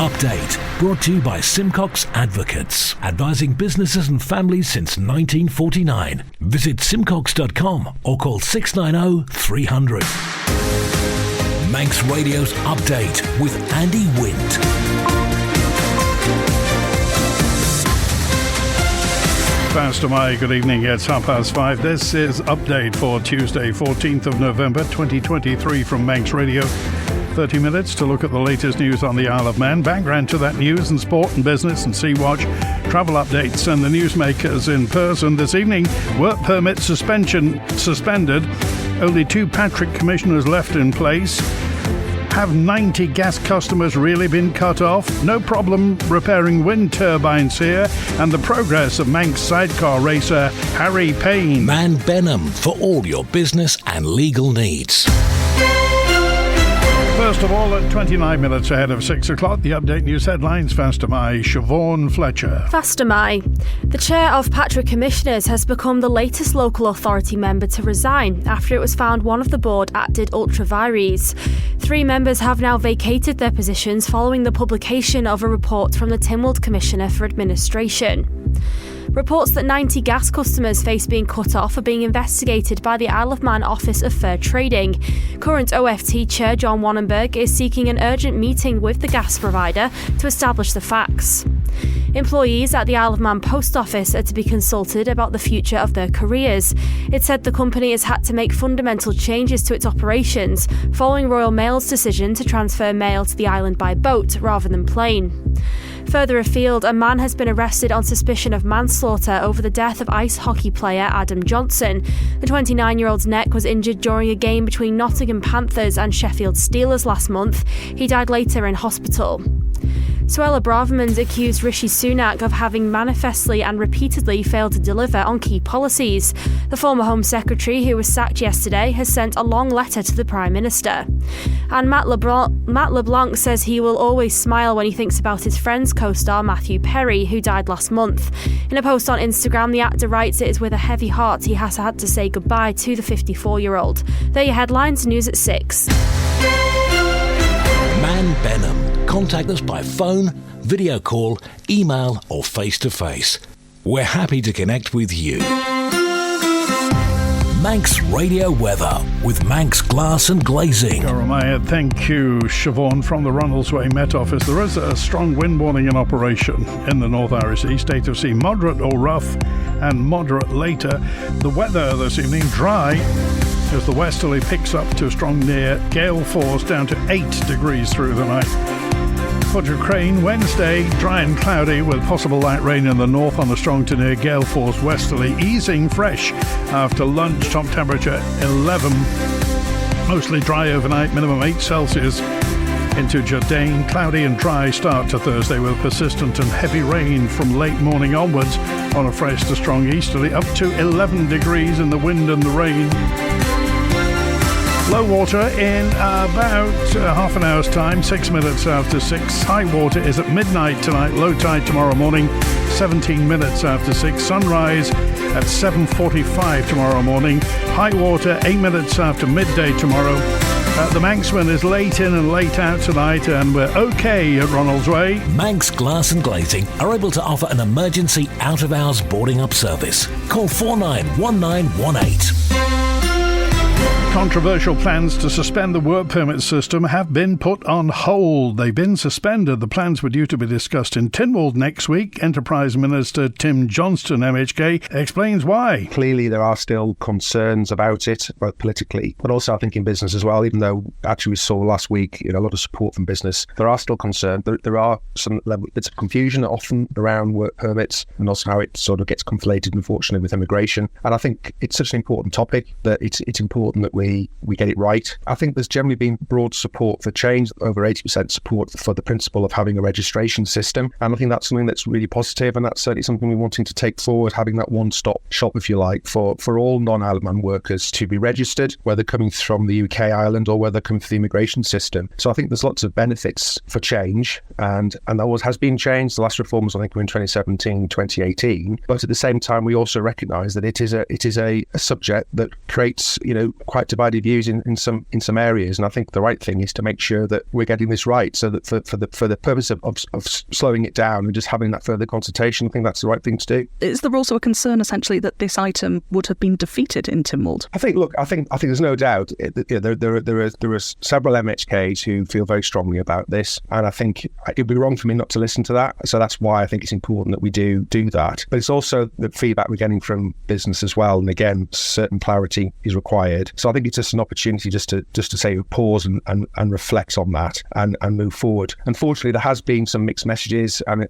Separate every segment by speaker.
Speaker 1: Update, brought to you by Simcox Advocates, advising businesses and families since 1949. Visit simcox.com or call 690 300. Manx Radio's Update with Andy Wint.
Speaker 2: Pastor Mai, good evening. It's 5:30. This is Update for Tuesday, 14th of November 2023 from Manx Radio. 30 minutes to look at the latest news on the Isle of Man. Background to that news and sport and business and Sea Watch, travel updates and the newsmakers in person. This evening, work permit suspended. Only 2 Patrick commissioners left in place. Have 90 gas customers really been cut off? No problem repairing wind turbines here. And the progress of Manx sidecar racer Harry Payne.
Speaker 1: Man Benham for all your business and legal needs.
Speaker 2: First of all, at 29 minutes ahead of 6 o'clock, the Update News headlines. Faster Mai, Siobhan Fletcher.
Speaker 3: Faster Mai. The chair of Patrick Commissioners has become the latest local authority member to resign after it was found one of the board acted ultra vires. 3 members have now vacated their positions following the publication of a report from the Tynwald Commissioner for Administration. Reports that 90 gas customers face being cut off are being investigated by the Isle of Man Office of Fair Trading. Current OFT Chair John Wannenberg is seeking an urgent meeting with the gas provider to establish the facts. Employees at the Isle of Man Post Office are to be consulted about the future of their careers. It said the company has had to make fundamental changes to its operations following Royal Mail's decision to transfer mail to the island by boat rather than plane. Further afield, a man has been arrested on suspicion of manslaughter over the death of ice hockey player Adam Johnson. The 29-year-old's neck was injured during a game between Nottingham Panthers and Sheffield Steelers last month. He died later in hospital. Suella Braverman's accused Rishi Sunak of having manifestly and repeatedly failed to deliver on key policies. The former Home Secretary, who was sacked yesterday, has sent a long letter to the Prime Minister. And Matt LeBlanc says he will always smile when he thinks about his Friends co-star Matthew Perry, who died last month. In a post on Instagram, the actor writes it is with a heavy heart he has had to say goodbye to the 54-year-old. They're your headlines. News at 6.
Speaker 1: Man Benham. Contact us by phone, video call, email or face-to-face. We're happy to connect with you. Manx Radio Weather with Manx Glass and Glazing.
Speaker 2: Jeremiah, thank you, Siobhan, from the Ronaldsway Met Office. There is a strong wind warning in operation in the North Irish Sea. State of sea moderate or rough and moderate later. The weather this evening dry as the westerly picks up to strong near gale force down to 8 degrees through the night. For Ukraine, Wednesday, dry and cloudy with possible light rain in the north on a strong to near gale force westerly, easing fresh after lunch, top temperature 11. Mostly dry overnight, minimum 8 Celsius. Into Jordan, cloudy and dry start to Thursday with persistent and heavy rain from late morning onwards on a fresh to strong easterly, up to 11 degrees in the wind and the rain. Low water in about half an hour's time, 6 minutes after 6. High water is at midnight tonight, low tide tomorrow morning, 17 minutes after 6. Sunrise at 7:45 tomorrow morning. High water 8 minutes after midday tomorrow. The Manxman is late in and late out tonight, and we're okay at Ronaldsway.
Speaker 1: Manx Glass and Glazing are able to offer an emergency out-of-hours boarding up service. Call 491918.
Speaker 2: Controversial plans to suspend the work permit system have been put on hold. They've been suspended. The plans were due to be discussed in Tynwald next week. Enterprise Minister Tim Johnston, MHK, explains why.
Speaker 4: Clearly, there are still concerns about it, both politically, but also I think in business as well, even though actually we saw last week a lot of support from business. There are still concerns. There are some bits of confusion often around work permits and also how it sort of gets conflated, unfortunately, with immigration. And I think it's such an important topic that it's important that we get it right. I think there's generally been broad support for change, over 80% support for the principle of having a registration system. And I think that's something that's really positive, and that's certainly something we're wanting to take forward, having that one-stop shop, if you like, for all non-Isle of Man workers to be registered, whether coming from the UK island or whether coming through the immigration system. So I think there's lots of benefits for change, and that always has been changed. The last reforms, I think, were in 2017, 2018. But at the same time, we also recognise that it is a subject that creates, quite divided views in some areas, and I think the right thing is to make sure that we're getting this right, so that for the purpose of slowing it down and just having that further consultation, I think that's the right thing to do.
Speaker 5: Is there also a concern essentially that this item would have been defeated in Tynwald?
Speaker 4: I think there's no doubt there are several MHKs who feel very strongly about this, and I think it'd be wrong for me not to listen to that. So that's why I think it's important that we do that. But it's also the feedback we're getting from business as well, and again, certain clarity is required. So I think it's just an opportunity just to say pause and reflect on that and move forward. Unfortunately, there has been some mixed messages, and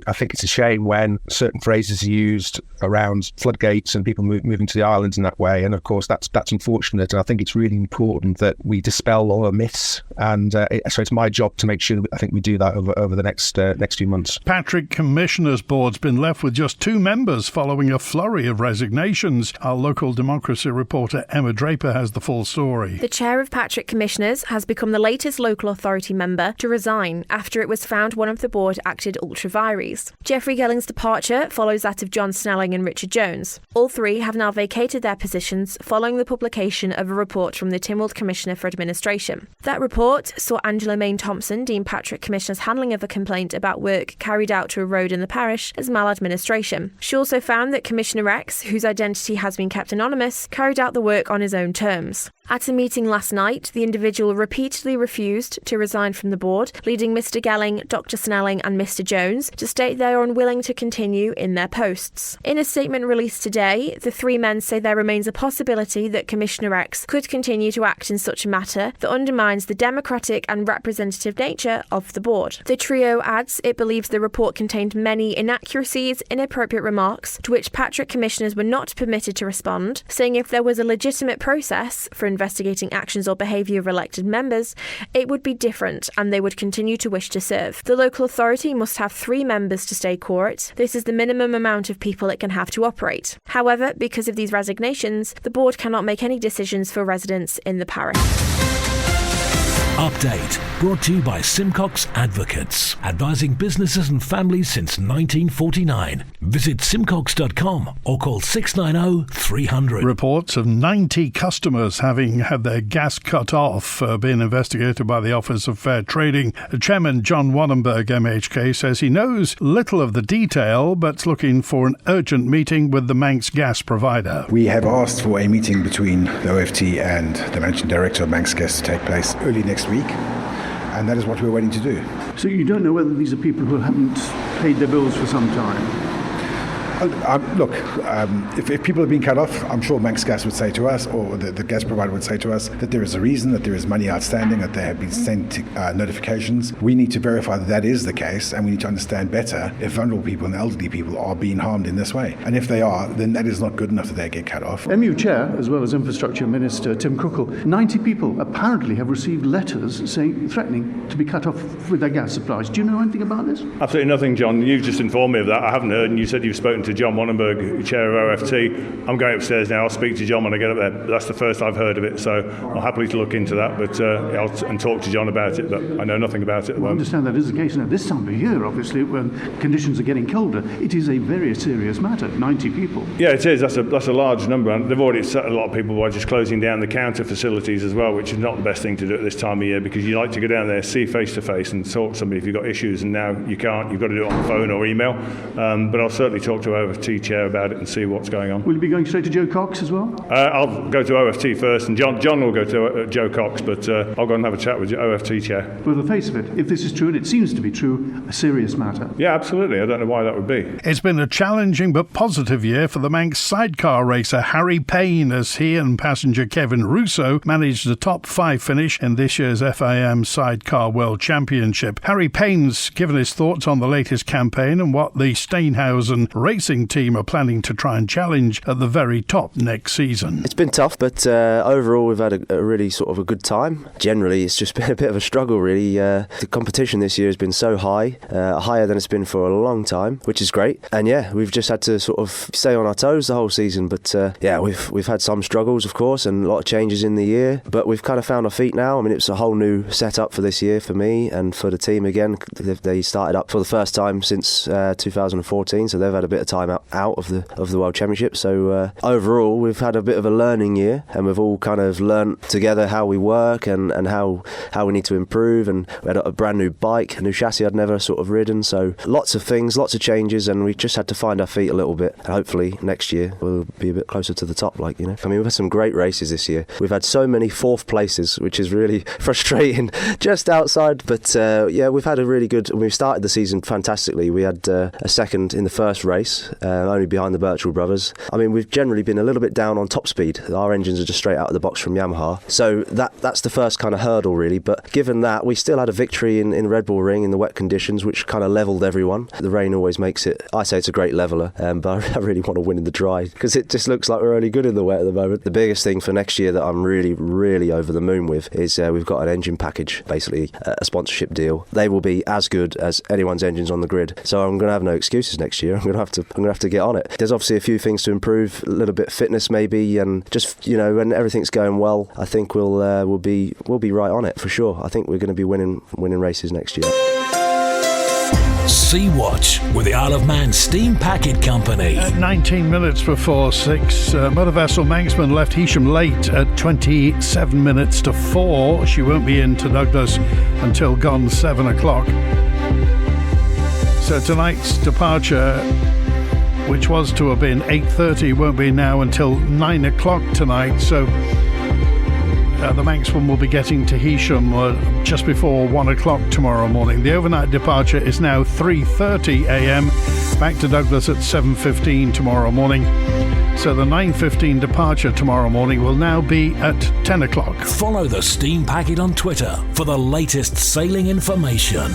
Speaker 4: I think it's a shame when certain phrases are used around floodgates and people moving to the islands in that way. And of course, that's unfortunate. And I think it's really important that we dispel all the myths. And so it's my job to make sure that I think we do that over the next few months.
Speaker 2: Patrick Commissioners Board's been left with just 2 members following a flurry of resignations. Our local democracy reporter Emma Draper has the full story.
Speaker 3: The chair of Patrick Commissioners has become the latest local authority member to resign after it was found one of the board acted ultra vires. Geoffrey Gelling's departure follows that of John Snelling and Richard Jones. All 3 have now vacated their positions following the publication of a report from the Tynwald Commissioner for Administration. That report saw Angela Main Thompson deem Patrick Commissioner's handling of a complaint about work carried out to a road in the parish as maladministration. She also found that Commissioner X, whose identity has been kept anonymous, carried out the work on his own terms. At a meeting last night, the individual repeatedly refused to resign from the board, leading Mr Gelling, Dr Snelling and Mr Jones to state they are unwilling to continue in their posts. In a statement released today, the 3 men say there remains a possibility that Commissioner X could continue to act in such a matter that undermines the democratic and representative nature of the board. The trio adds it believes the report contained many inaccuracies, inappropriate remarks, to which Patrick Commissioners were not permitted to respond, saying if there was a legitimate process for investigating actions or behaviour of elected members, it would be different and they would continue to wish to serve. The local authority must have 3 members to stay quorate. This is the minimum amount of people it can have to operate. However, because of these resignations, the board cannot make any decisions for residents in the parish.
Speaker 1: Update brought to you by Simcox Advocates, advising businesses and families since 1949. Visit simcox.com or call 690 300.
Speaker 2: Reports of 90 customers having had their gas cut off being investigated by the Office of Fair Trading. Chairman John Wannenberg, MHK, says he knows little of the detail but's looking for an urgent meeting with the Manx gas provider.
Speaker 6: We have asked for a meeting between the OFT and the Managing Director of Manx Gas to take place early next week, and that is what we're waiting to do.
Speaker 7: So you don't know whether these are people who haven't paid their bills for some time?
Speaker 6: Look, if people have been cut off, I'm sure Manx Gas would say to us, or the gas provider would say to us, that there is a reason, that there is money outstanding, that they have been sent notifications. We need to verify that that is the case, and we need to understand better if vulnerable people and elderly people are being harmed in this way. And if they are, then that is not good enough that they get cut off.
Speaker 7: MU Chair, as well as Infrastructure Minister Tim Cookell, 90 people apparently have received letters threatening to be cut off with their gas supplies. Do you know anything about this?
Speaker 8: Absolutely nothing, John. You've just informed me of that. I haven't heard, and you said you've spoken to John Wannenberg, chair of OFT. I'm going upstairs now. I'll speak to John when I get up there. But that's the first I've heard of it, so I'll happily look into that. But and talk to John about it. But I know nothing about it at the moment.
Speaker 7: I understand that is the case. Now, this time of year, obviously, when conditions are getting colder, it is a very serious matter. 90 people.
Speaker 8: Yeah, it is. That's a large number, and they've already upset a lot of people by just closing down the counter facilities as well, which is not the best thing to do at this time of year, because you like to go down there, see face to face, and talk to somebody if you've got issues. And now you can't. You've got to do it on the phone or email. But I'll certainly talk to OFT chair about it and see what's going on.
Speaker 7: Will you be going straight to Joe Cox as well?
Speaker 8: I'll go to OFT first, and John will go to Joe Cox, but I'll go and have a chat with OFT chair.
Speaker 7: Well, the face of it, if this is true, and it seems to be true, a serious matter.
Speaker 8: Yeah, absolutely. I don't know why that would be.
Speaker 2: It's been a challenging but positive year for the Manx sidecar racer Harry Payne, as he and passenger Kevin Russo managed a top 5 finish in this year's FIM Sidecar World Championship. Harry Payne's given his thoughts on the latest campaign and what the Steinhausen racing team are planning to try and challenge at the very top next season.
Speaker 9: It's been tough, but overall we've had a really sort of a good time. Generally it's just been a bit of a struggle really. The competition this year has been so high, higher than it's been for a long time, which is great. And yeah, we've just had to sort of stay on our toes the whole season, but yeah, we've had some struggles of course and a lot of changes in the year, but we've kind of found our feet now. I mean, it's a whole new setup for this year for me and for the team again. They started up for the first time since 2014, so they've had a bit of time time out of the World Championship. So overall, we've had a bit of a learning year, and we've all kind of learnt together how we work and how we need to improve. And we had a brand new bike, a new chassis I'd never sort of ridden. So lots of things, lots of changes, and we just had to find our feet a little bit. And hopefully next year we'll be a bit closer to the top, I mean, we've had some great races this year. We've had so many fourth places, which is really frustrating, just outside. But we've had a really good. We started the season fantastically. We had a second in the first race, only behind the Birchall brothers. I mean, we've generally been a little bit down on top speed. Our engines are just straight out of the box from Yamaha. So that's the first kind of hurdle, really. But given that, we still had a victory in Red Bull Ring in the wet conditions, which kind of levelled everyone. The rain always makes it. I say it's a great leveller, but I really want to win in the dry because it just looks like we're only good in the wet at the moment. The biggest thing for next year that I'm really, really over the moon with is we've got an engine package, basically a sponsorship deal. They will be as good as anyone's engines on the grid. So I'm going to have no excuses next year. I'm going to have to get on it. There's obviously a few things to improve, a little bit fitness maybe, and just when everything's going well, I think we'll be right on it for sure. I think we're going to be winning races next year.
Speaker 1: Sea Watch with the Isle of Man Steam Packet Company.
Speaker 2: At 19 minutes before 6, motor vessel Manxman left Heysham late at 27 minutes to 4. She won't be in to Douglas until gone 7 o'clock. So tonight's departure, which was to have been 8:30, won't be now until 9 o'clock tonight. So the Manxman will be getting to Heysham just before 1 o'clock tomorrow morning. The overnight departure is now 3:30 a.m. Back to Douglas at 7:15 tomorrow morning. So the 9:15 departure tomorrow morning will now be at 10 o'clock.
Speaker 1: Follow the Steam Packet on Twitter for the latest sailing information.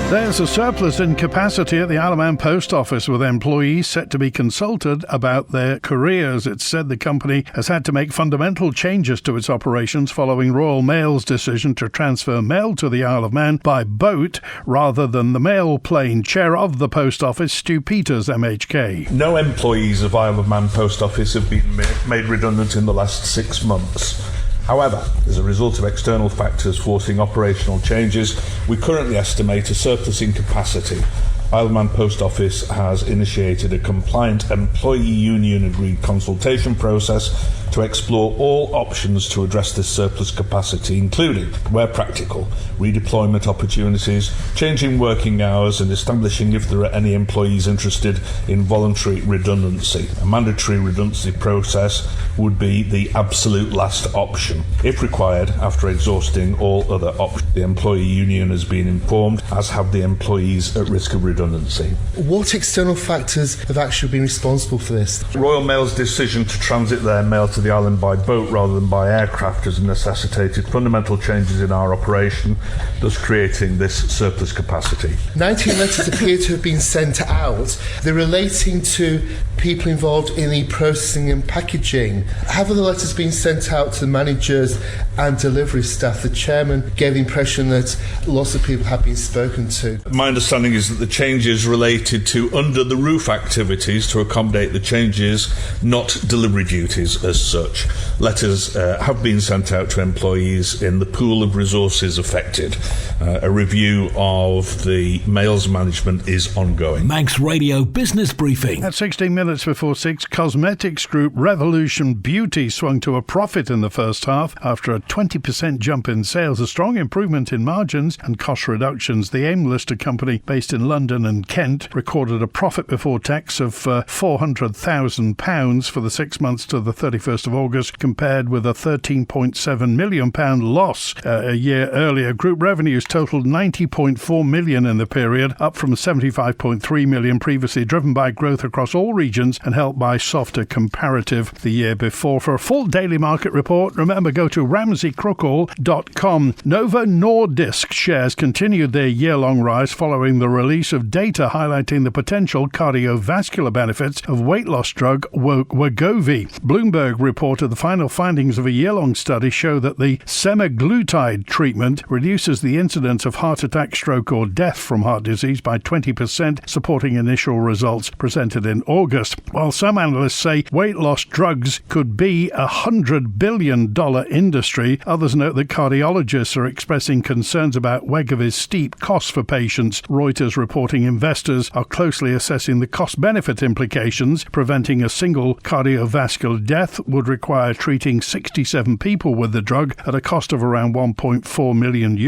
Speaker 2: There's a surplus in capacity at the Isle of Man Post Office, with employees set to be consulted about their careers. It's said the company has had to make fundamental changes to its operations following Royal Mail's decision to transfer mail to the Isle of Man by boat rather than the mail plane. Chair of the Post Office, Stu Peters, MHK.
Speaker 10: No employees of Isle of Man Post Office have been made redundant in the last 6 months. However, as a result of external factors forcing operational changes, we currently estimate a surplus in capacity. Isle of Man Post Office has initiated a compliant employee union agreed consultation process to explore all options to address this surplus capacity, including, where practical, redeployment opportunities, changing working hours, and establishing if there are any employees interested in voluntary redundancy. A mandatory redundancy process would be the absolute last option. If required, after exhausting all other options, the employee union has been informed, as have the employees at risk of redundancy.
Speaker 11: What external factors have actually been responsible for this?
Speaker 10: Royal Mail's decision to transit their mail to the island by boat rather than by aircraft has necessitated fundamental changes in our operation, thus creating this surplus capacity.
Speaker 11: 19 letters appear to have been sent out. They're relating to people involved in the processing and packaging. Have the letters been sent out to the managers and delivery staff? The chairman gave the impression that lots of people have been spoken to.
Speaker 10: My understanding is that the changes related to under the roof activities to accommodate the changes, not delivery duties as such. Letters have been sent out to employees in the pool of resources affected. A review of the mails management is ongoing.
Speaker 1: Manx Radio Business Briefing.
Speaker 2: At 16 minutes before 6, cosmetics group Revolution Beauty swung to a profit in the first half after a 20% jump in sales, a strong improvement in margins and cost reductions. The AIM-listed company based in London and Kent recorded a profit before tax of £400,000 for the 6 months to the 31st of August, compared with a £13.7 million loss a year earlier. Group revenues totaled £90.4 million in the period, up from £75.3 million previously, driven by growth across all regions and helped by softer comparative the year before. For a full daily market report, remember, go to ramseycrookall.com. Novo Nordisk shares continued their year-long rise following the release of data highlighting the potential cardiovascular benefits of weight loss drug Wegovy. Bloomberg reported the final final findings of a year-long study show that the semaglutide treatment reduces the incidence of heart attack, stroke or death from heart disease by 20%, supporting initial results presented in August. While some analysts say weight loss drugs could be a $100 billion industry, others note that cardiologists are expressing concerns about Wegovy's steep costs for patients. Reuters reporting investors are closely assessing the cost-benefit implications. Preventing a single cardiovascular death would require treating 67 people with the drug at a cost of around €1.4 million,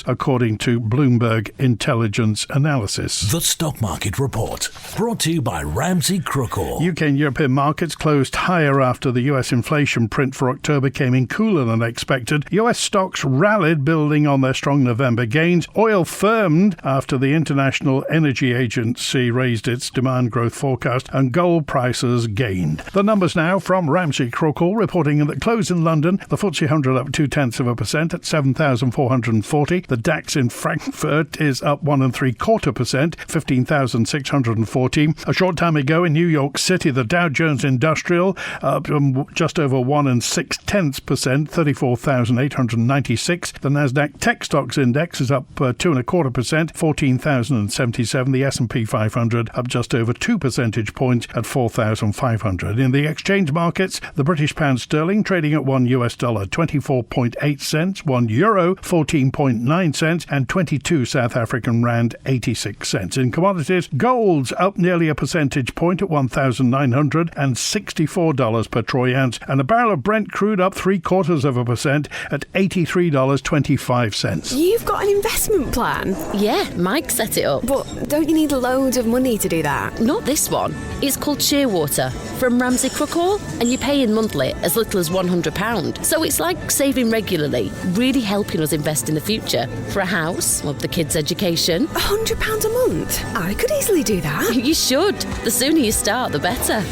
Speaker 2: according to Bloomberg Intelligence Analysis.
Speaker 1: The Stock Market Report, brought to you by Ramsey Crookall.
Speaker 2: UK and European markets closed higher after the US inflation print for October came in cooler than expected. US stocks rallied, building on their strong November gains. Oil firmed after the International Energy Agency raised its demand growth forecast, and gold prices gained. The numbers now from Ramsey Crookall, reporting that close in London, the FTSE 100 up 0.2% at 7,440. The DAX in Frankfurt is up 1 3/4%, 15,614. A short time ago in New York City, the Dow Jones Industrial up just over 1 6/10%, 34,896. The Nasdaq Tech Stocks Index is up 2 1/4%, 14,077. The S&P 500 up just over 2 percentage points at 4,500. In the exchange markets, the British pound sterling trading at $1 24.8 cents, €1 14.9 cents, and 22 South African rand 86 cents. In commodities, gold's up nearly a percentage point at $1,964 per troy ounce, and a barrel of Brent crude up 0.75% at $83.25.
Speaker 12: You've got an investment plan?
Speaker 13: Yeah, Mike set it up.
Speaker 12: But don't you need loads of money to do that?
Speaker 13: Not this one. It's called Shearwater from Ramsey Crookall, and you pay in monthly as little as £100. So it's like saving regularly, really helping us invest in the future for a house or the kids' education.
Speaker 12: £100 a month? I could easily do that.
Speaker 13: You should. The sooner you start, the better.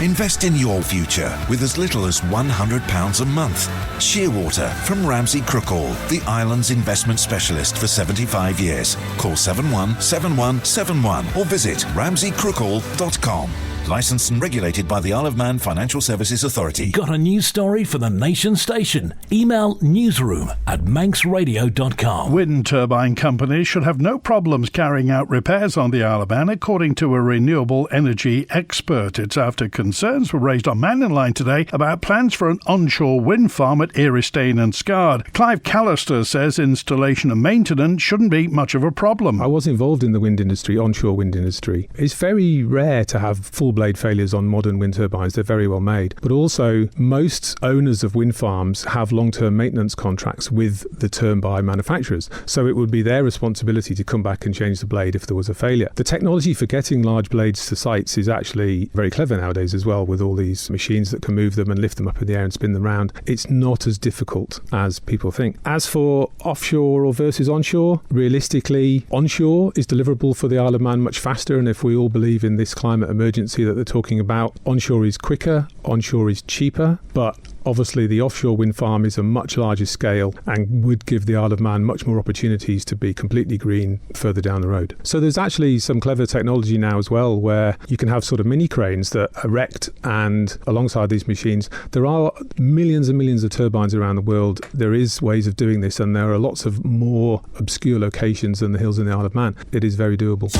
Speaker 14: Invest in your future with as little as £100 a month. Shearwater from Ramsey Crookall, the island's investment specialist for 75 years. Call 717171 or visit ramseycrookall.com. Licensed and regulated by the Isle of Man Financial Services Authority.
Speaker 1: Got a news story for the nation station? Email newsroom@manxradio.com.
Speaker 2: Wind turbine companies should have no problems carrying out repairs on the Isle of Man, according to a renewable energy expert. It's after concerns were raised on Man in Line today about plans for an onshore wind farm at Eristane and Scard. Clive Callister says installation and maintenance shouldn't be much of a problem.
Speaker 15: I was involved in the wind industry, onshore wind industry. It's very rare to have full blade failures on modern wind turbines. They're very well made. But also, most owners of wind farms have long-term maintenance contracts with the turbine manufacturers. So it would be their responsibility to come back and change the blade if there was a failure. The technology for getting large blades to sites is actually very clever nowadays as well, with all these machines that can move them and lift them up in the air and spin them around. It's not as difficult as people think. As for offshore or versus onshore, realistically, onshore is deliverable for the Isle of Man much faster, and if we all believe in this climate emergency that they're talking about, onshore is quicker, onshore is cheaper, but obviously the offshore wind farm is a much larger scale and would give the Isle of Man much more opportunities to be completely green further down the road. So there's actually some clever technology now as well, where you can have sort of mini cranes that erect, and alongside these machines there are millions and millions of turbines around the world. There is ways of doing this, and there are lots of more obscure locations than the hills in the Isle of Man. It is very doable.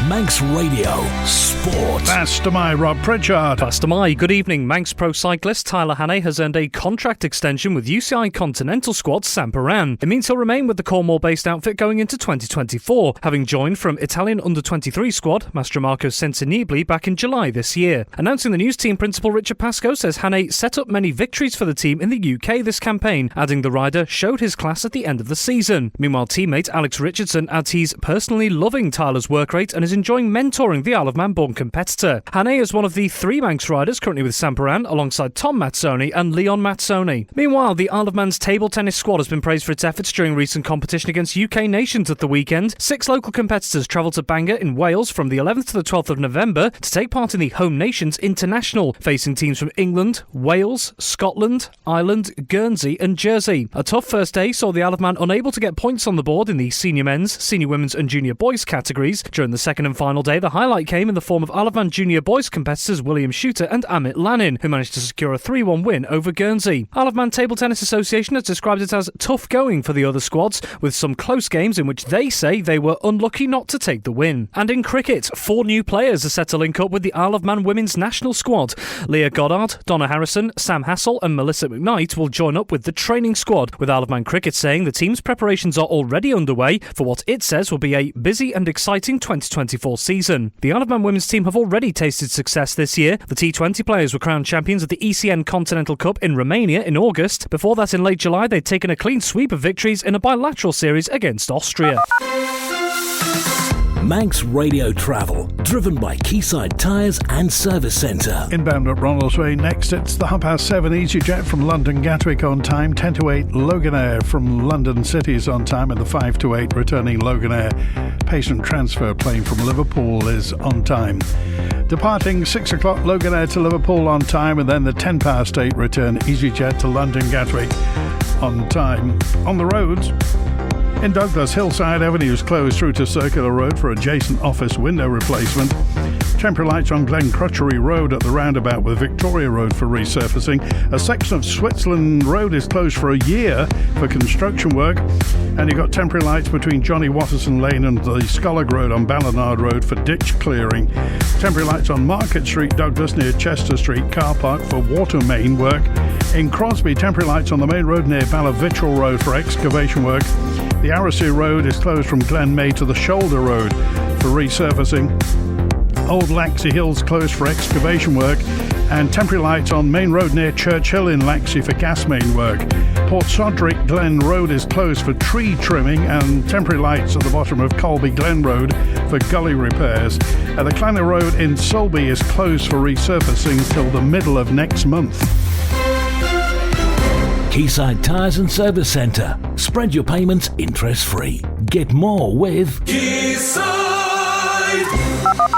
Speaker 1: Manx Radio Sport.
Speaker 2: Faster my Rob Pritchard.
Speaker 16: Faster my. Good evening. Manx pro cyclist Tyler Hannay has earned a contract extension with UCI Continental squad Samparan. It means he'll remain with the Cornwall-based outfit going into 2024, having joined from Italian under-23 squad Mastromarco Sentinibli back in July this year. Announcing the news, team principal Richard Pascoe says Hannay set up many victories for the team in the UK this campaign, adding the rider showed his class at the end of the season. Meanwhile, teammate Alex Richardson adds he's personally loving Tyler's work rate and is enjoying mentoring the Isle of Man-born competitor. Hannay is one of the 3 Manx riders currently with Samparan, alongside Tom Mazzoni and Leon Mazzoni. Meanwhile, the Isle of Man's table tennis squad has been praised for its efforts during recent competition against UK nations at the weekend. 6 local competitors travelled to Bangor in Wales from the 11th to the 12th of November to take part in the Home Nations International, facing teams from England, Wales, Scotland, Ireland, Guernsey and Jersey. A tough first day saw the Isle of Man unable to get points on the board in the senior men's, senior women's and junior boys categories during the second second and final day, the highlight came in the form of Isle of Man junior boys competitors William Shooter and Amit Lanin, who managed to secure a 3-1 win over Guernsey. Isle of Man Table Tennis Association has described it as tough going for the other squads, with some close games in which they say they were unlucky not to take the win. And in cricket, 4 new players are set to link up with the Isle of Man women's national squad. Leah Goddard, Donna Harrison, Sam Hassel and Melissa McKnight will join up with the training squad, with Isle of Man Cricket saying the team's preparations are already underway for what it says will be a busy and exciting 2024 season. The Isle of Man women's team have already tasted success this year. The T20 players were crowned champions of the ECN Continental Cup in Romania in August. Before that, in late July, they'd taken a clean sweep of victories in a bilateral series against Austria.
Speaker 1: Manx Radio Travel, driven by Quayside Tyres and Service Centre.
Speaker 2: Inbound at Ronaldsway. Next, it's the 7:30 EasyJet from London Gatwick on time. 10 to 8 Loganair from London City is on time, and the 5 to 8 returning Loganair patient transfer plane from Liverpool is on time. Departing 6 o'clock Loganair to Liverpool on time, and then the 10 past 8 return EasyJet to London Gatwick on time. On the roads, in Douglas, Hillside Avenue is closed through to Circular Road for adjacent office window replacement. Temporary lights on Glen Crutchery Road at the roundabout with Victoria Road for resurfacing. A section of Switzerland Road is closed for a year for construction work. And you've got temporary lights between Johnny Watterson Lane and the Scollag Road on Ballynard Road for ditch clearing. Temporary lights on Market Street, Douglas, near Chester Street car park for water main work. In Crosby, temporary lights on the main road near Ballavitral Road for excavation work. The Aracy Road is closed from Glen May to the Shoulder Road for resurfacing. Old Laxey Hills closed for excavation work, and temporary lights on Main Road near Church Hill in Laxey for gas main work. Port Sodrick Glen Road is closed for tree trimming, and temporary lights at the bottom of Colby Glen Road for gully repairs. And the Clanner Road in Solby is closed for resurfacing till the middle of next month.
Speaker 1: Quayside Tyres and Service Centre. Spread your payments interest-free. Get more with
Speaker 2: Quayside.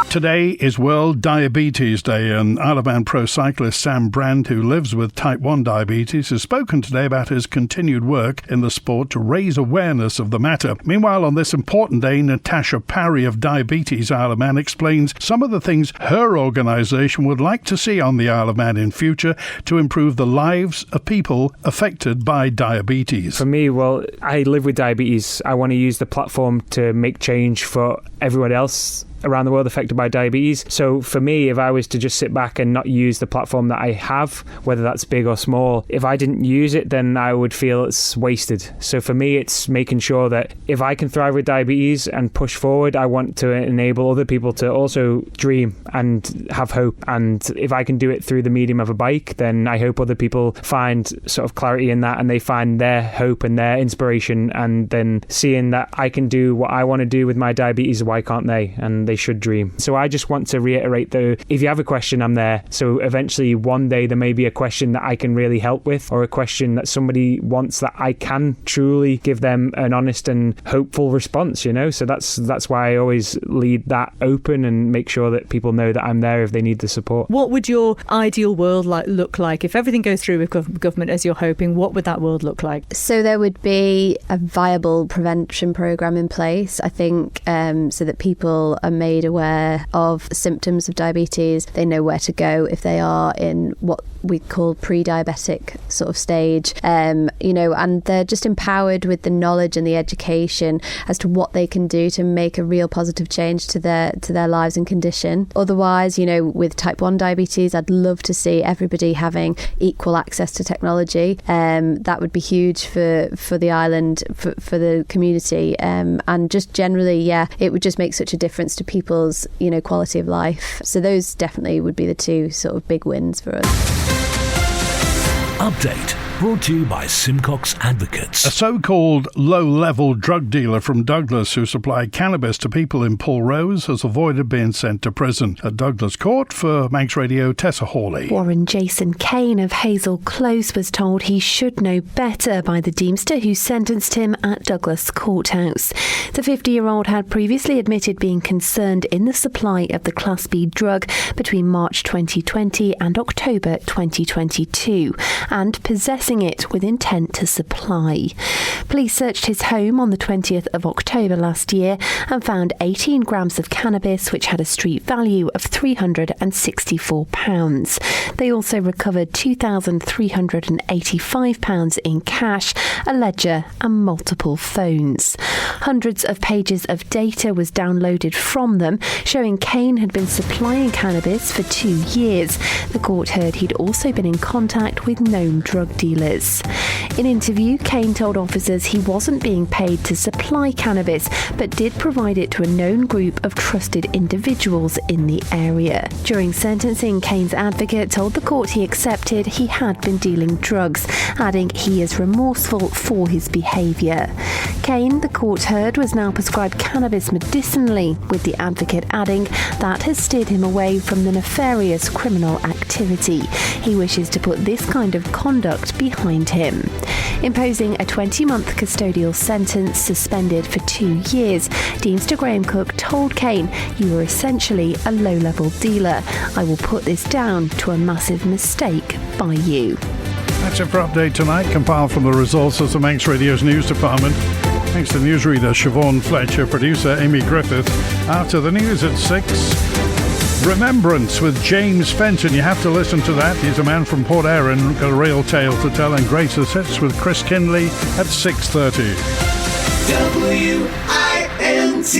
Speaker 2: Today is World Diabetes Day, and Isle of Man pro cyclist Sam Brand, who lives with type 1 diabetes, has spoken today about his continued work in the sport to raise awareness of the matter. Meanwhile, on this important day, Natasha Parry of Diabetes Isle of Man explains some of the things her organisation would like to see on the Isle of Man in future to improve the lives of people affected by diabetes.
Speaker 17: For me, well, I live with diabetes. I want to use the platform to make change for everyone else around the world affected by diabetes. So for me, if I was to just sit back and not use the platform that I have, whether that's big or small, if I didn't use it, then I would feel it's wasted. So for me, it's making sure that if I can thrive with diabetes and push forward, I want to enable other people to also dream and have hope. And if I can do it through the medium of a bike, then I hope other people find sort of clarity in that, and they find their hope and their inspiration, and then seeing that I can do what I want to do with my diabetes, why can't they? And they should dream. So I just want to reiterate, though, if you have a question, I'm there. So eventually one day there may be a question that I can really help with, or a question that somebody wants that I can truly give them an honest and hopeful response, you know. So that's why I always lead that open and make sure that people know that I'm there if they need the support.
Speaker 18: What would your ideal world look like? If everything goes through with government as you're hoping, what would that world look like?
Speaker 19: So there would be a viable prevention programme in place, I think, so that people are made aware of symptoms of diabetes. They know where to go if they are in what we call pre-diabetic sort of stage, you know, and they're just empowered with the knowledge and the education as to what they can do to make a real positive change to their lives and condition. Otherwise, you know, with type 1 diabetes, I'd love to see everybody having equal access to technology. That would be huge for the island, for the community, and just generally, yeah, it would just make such a difference to people's, you know, quality of life. So those definitely would be the two sort of big wins for us.
Speaker 1: Update brought to you by Simcox Advocates.
Speaker 2: A so-called low-level drug dealer from Douglas who supplied cannabis to people in Pulrose has avoided being sent to prison. At Douglas Court, for Manx Radio, Tessa Hawley.
Speaker 20: Warren Jason Kane of Hazel Close was told he should know better by the Deemster who sentenced him at Douglas Courthouse. The 50-year-old had previously admitted being concerned in the supply of the Class B drug between March 2020 and October 2022 and possessing it with intent to supply. Police searched his home on the 20th of October last year and found 18 grams of cannabis, which had a street value of £364. They also recovered £2,385 in cash, a ledger and multiple phones. Hundreds of pages of data was downloaded from them, showing Kane had been supplying cannabis for 2 years. The court heard he'd also been in contact with known drug dealers. In interview, Kane told officers he wasn't being paid to supply cannabis, but did provide it to a known group of trusted individuals in the area. During sentencing, Kane's advocate told the court he accepted he had been dealing drugs, adding he is remorseful for his behaviour. Kane, the court heard, was now prescribed cannabis medicinally, with the advocate adding that has steered him away from the nefarious criminal activity. He wishes to put this kind of conduct behind him. Imposing a 20-month custodial sentence, suspended for 2 years, Deemster Graham Cook told Kane, "You were essentially a low-level dealer. I will put this down to a massive mistake by you."
Speaker 2: That's it for Update Tonight, compiled from the resources of Manx Radio's news department. Thanks to newsreader Siobhan Fletcher, producer Amy Griffith. After the news at 6, Remembrance with James Fenton. You have to listen to that. He's a man from Port Erin, got a real tale to tell. And Greatest Hits with Chris Kinley at 6:30.
Speaker 21: WINT